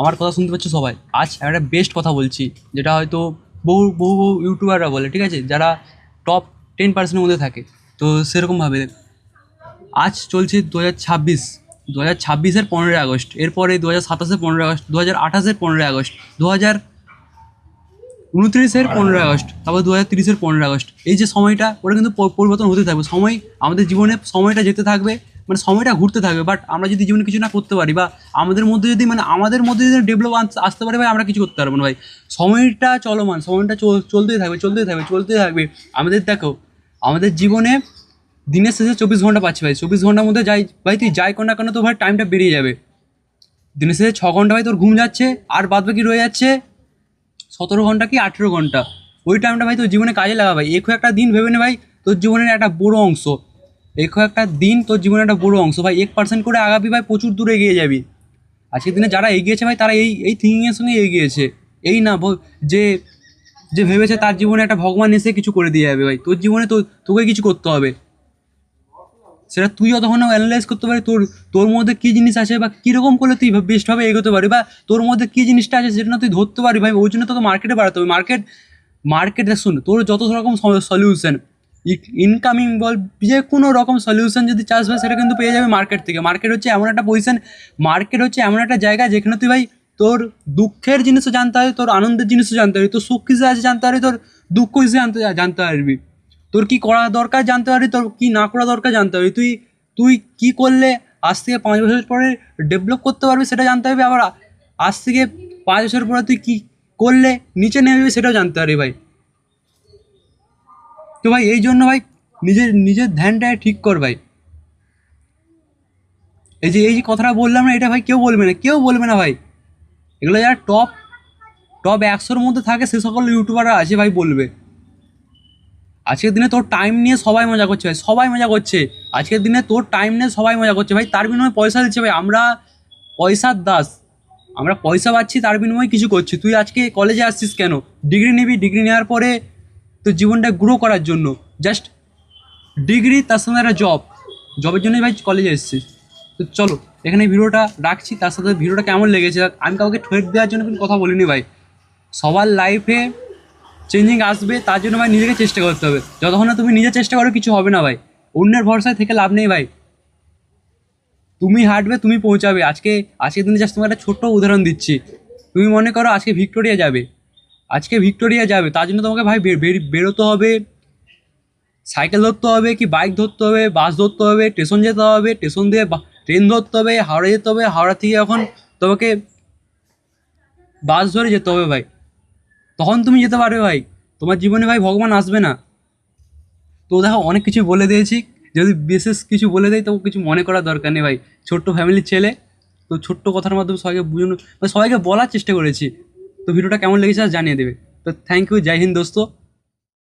আমার কথা শুনতে পাচ্ছ সবাই? আজ একটা বেস্ট কথা বলছি, যেটা হয়তো বহু বহু বহু ইউটিউবাররা বলে, ঠিক আছে, যারা টপ 10% মধ্যে থাকে। তো সেরকমভাবে আজ চলছে 2026, 2026-এর 15ই আগস্ট, এরপরে 2027-এর 15ই আগস্ট, 2028-এর 15ই আগস্ট, 2029-এর 15ই আগস্ট, তারপর 2030-এর 15ই আগস্ট। এই যে সময়টা, ওটা কিন্তু পরিবর্তন হতে থাকবে। সময় আমাদের জীবনে সময়টা যেতে থাকবে, মানে সময়টা ঘুরতে থাকবে। বাট আমরা যদি জীবনে কিছু না করতে পারি, বা আমাদের মধ্যে যদি ডেভেলপ আসতে পারে ভাই, আমরা কিছু করতে পারবো না ভাই। সময়টা চলমান, সময়টা চলতেই থাকবে, চলতেই থাকবে, চলতেই থাকবে। দেখো, আমাদের জীবনে দিনের শেষে 24 ঘন্টা পাচ্ছি ভাই। 24 ঘন্টার মধ্যে যাই ভাই, তুই যাই কর না কেন, তো ভাই টাইমটা বেরিয়ে যাবে। দিনের শেষে 6 ঘন্টা ভাই তোর ঘুম যাচ্ছে, আর বাদ বাকি রয়ে যাচ্ছে 17 ঘন্টা কি 18 ঘন্টা। ওই টাইমটা ভাই তোর জীবনে কাজে লাগা ভাই। এখো একটা দিন ভেবে নে ভাই, তোর জীবনের একটা বড় অংশ। এখো একটা দিন তোর জীবনের একটা বড় অংশ ভাই। 1% করে আগাবি ভাই, প্রচুর দূরে এগিয়ে যাবি। আজকের দিনে যারা এগিয়েছে ভাই, তারা এই এই থিঙ্কিংয়ের সঙ্গে এগিয়েছে। এই না যে যে ভেবেছে তার জীবনে একটা ভগবান এসে কিছু করে দিয়ে যাবে ভাই। তোর জীবনে তোকে কিছু করতে হবে। সেটা তুই যতক্ষণ না অ্যানালাইজ করতে পারি তোর তোর মধ্যে কী জিনিস আছে, বা কীরকম করলে তুই বেস্টভাবে এগোতে পারি, বা তোর মধ্যে কী জিনিসটা আছে সেটা না তুই ধরতে পারি ভাই। ওই জন্য তোকে মার্কেটে বাড়াতে হবে। মার্কেট শুন, তোর যত রকম সলিউশন, ইনকামিং বল, যে কোনো রকম সলিউশন যদি চাস ভাই, সেটা কিন্তু পেয়ে যাবে মার্কেট থেকে। মার্কেট হচ্ছে এমন একটা পজিশন, মার্কেট হচ্ছে এমন একটা জায়গা যেখানে তুই ভাই তোর দুঃখের জিনিসও জানতে পারবি, তোর আনন্দের জিনিসও জানতে পারবি, তোর সুখ কিসে আছে জানতে পারবি, তোর দুঃখ কিসে জানতে পারবি, তোর কী করা দরকার জানতে পারবি, তোর কী না করা দরকার জানতে পারবি। তুই তুই কী করলে আজ থেকে 5 বছর পরে ডেভেলপ করতে পারবি সেটা জানতে পারবি। আবার আজ থেকে 5 বছর পরে তুই কী করলে নিচে নেমে যাবি সেটাও জানতে পারবি ভাই। তো ভাই এই জন্য ভাই নিজের নিজের ধ্যানটা ঠিক কর ভাই। এই যে কথাটা বললাম না, এটা ভাই কেউ বলবে না, কেউ বলবে না ভাই। এগুলো যারা টপ টপ 100-র মধ্যে থাকে, সে সকল ইউটিউবাররা আছে ভাই, বলবে। আজকের দিনে তোর টাইম নিয়ে সবাই মজা করছে ভাই, সবাই মজা করছে। আজকের দিনে তোর টাইম নিয়ে সবাই মজা করছে ভাই, তার বিনিময়ে পয়সা দিচ্ছে ভাই। আমরা পয়সার দাস, আমরা পয়সা পাচ্ছি, তার বিনিময়ে কিছু করছি। তুই আজকে কলেজে আসছিস কেন? ডিগ্রি নিবি, ডিগ্রি নেওয়ার পরে তোর জীবনটা গ্রো করার জন্য। জাস্ট ডিগ্রি, তার সঙ্গে একটা জবের জন্যই ভাই কলেজে এসেছিস। তো চলো, এখানে ভিডিওটা রাখছি। তার সাথে ভিডিওটা কেমন লেগেছে, আমি কাউকে ঠেট দেওয়ার জন্য কিন্তু কথা বলিনি ভাই। সবার লাইফে চেঞ্জিং আসবে, তার জন্য ভাই নিজেকে চেষ্টা করতে হবে। যতক্ষণ না তুমি নিজে চেষ্টা করো, কিছু হবে না ভাই। অন্যের ভরসায় থেকে লাভ নেই ভাই। তুমি হাঁটবে, তুমি পৌঁছাবে। আজকের দিনে জাস্ট তোমার একটা ছোট্ট উদাহরণ দিচ্ছি। তুমি মনে করো আজকে ভিক্টোরিয়া যাবে, তার জন্য তোমাকে ভাই বেরোতে হবে। সাইকেল ধরতে হবে, কি বাইক ধরতে হবে, বাস ধরতে হবে, স্টেশন যেতে হবে, স্টেশন দিয়ে ট্রেন ধরতে হবে, হাওড়া যেতে হবে, হাওড়া থেকে এখন তোমাকে বাস ধরে যেতে হবে ভাই। তখন তুমি যেতে পারবে ভাই। তোমার জীবনে ভাই ভগবান আসবে না। তো দেখো, অনেক কিছু বলে দিয়েছি। যদি বিশেষ কিছু বলে দেয় তো কিছু মনে করার দরকার নেই ভাই। ছোট্ট ফ্যামিলির ছেলে, তো ছোট্ট কথার মাধ্যমে সবাইকে বুঝানো, সবাইকে বলার চেষ্টা করেছি। তো ভিডিওটা কেমন লেগেছে আর জানিয়ে দেবে। তো থ্যাংক ইউ, জয় হিন্দ দোস্ত।